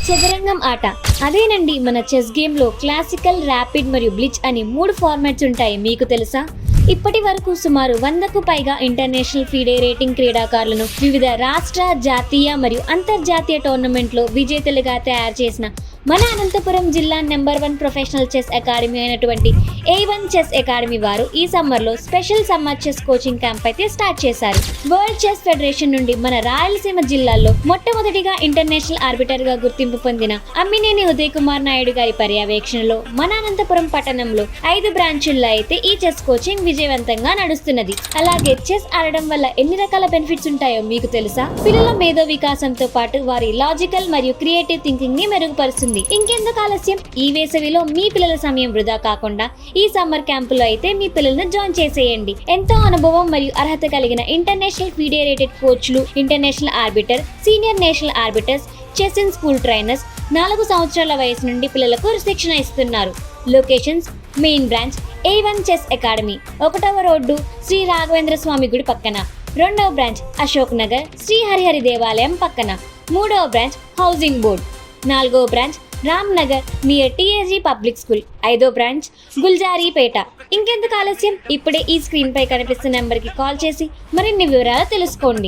చదరంగం ఆట అదేనండి. మన చెస్ గేమ్ లో క్లాసికల్, ర్యాపిడ్ మరియు బ్లిచ్ అని 3 ఫార్మాట్స్ ఉంటాయి. మీకు తెలుసా? ఇప్పటి వరకు సుమారు 100కు పైగా ఇంటర్నేషనల్ ఫిడే రేటింగ్ క్రీడాకారులను వివిధ రాష్ట్ర, జాతీయ మరియు అంతర్జాతీయ టోర్నమెంట్లో విజేతలుగా తయారు చేసిన మన అనంతపురం జిల్లా నెంబర్ 1 ప్రొఫెషనల్ చెస్ అకాడమీ అయినటువంటి A1 చెస్ అకాడమీ వారు ఈ సమ్మర్లో special summer chess coaching camp అయితే స్టార్ట్ చేశారు. వరల్డ్ చెస్ ఫెడరేషన్ నుండి మన రాయలసీమ జిల్లాలో మొట్టమొదటిగా ఇంటర్నేషనల్ ఆర్బిటర్ గా గుర్తింపు పొందిన అమ్మినేని ఉదయ్ కుమార్ నాయుడు గారి పర్యవేక్షణలో మన అనంతపురం పట్టణంలో 5 బ్రాంచుల్లో అయితే ఈ చెస్ కోచింగ్ విజయవంతంగా నడుస్తున్నది. అలాగే చెస్ ఆడడం వల్ల ఎన్ని రకాల బెనిఫిట్స్ ఉంటాయో మీకు తెలుసా? పిల్లల మేధో వికాసంతో పాటు వారి లాజికల్ మరియు క్రియేటివ్ థింకింగ్ ని మెరుగుపరుస్తుంది. ఇంకెందుకు ఆలస్యం? ఈ వేసవిలో మీ పిల్లల సమయం వృధా కాకుండా ఈ సమ్మర్ క్యాంపులో అయితే మీ పిల్లలను జాయిన్ చేసేయండి. ఎంతో అనుభవం మరియు అర్హత కలిగిన ఇంటర్నేషనల్ ఫిడరేటెడ్ కోచ్లు, international arbiter, senior national arbiters, chess in school trainers 4 సంవత్సరాల వయసు నుండి పిల్లలకు శిక్షణ ఇస్తున్నారు. Locations: main branch A1 chess academy, 1వ రోడ్డు శ్రీ రాఘవేంద్ర స్వామి గుడి పక్కన, 2వ బ్రాంచ్ అశోక్ నగర్ శ్రీ హరిహరి దేవాలయం పక్కన, 3వ బ్రాంచ్ హౌసింగ్ బోర్డ్, 4వ branch Ram Nagar near TSG public school, 5వ బ్రాంచ్ గుల్జారీపేట. ఇంకెందుకు ఆలస్యం? ఇప్పుడే ఈ స్క్రీన్ పై కనిపిస్తున్న నెంబర్కి కాల్ చేసి మరిన్ని వివరాలు తెలుసుకోండి.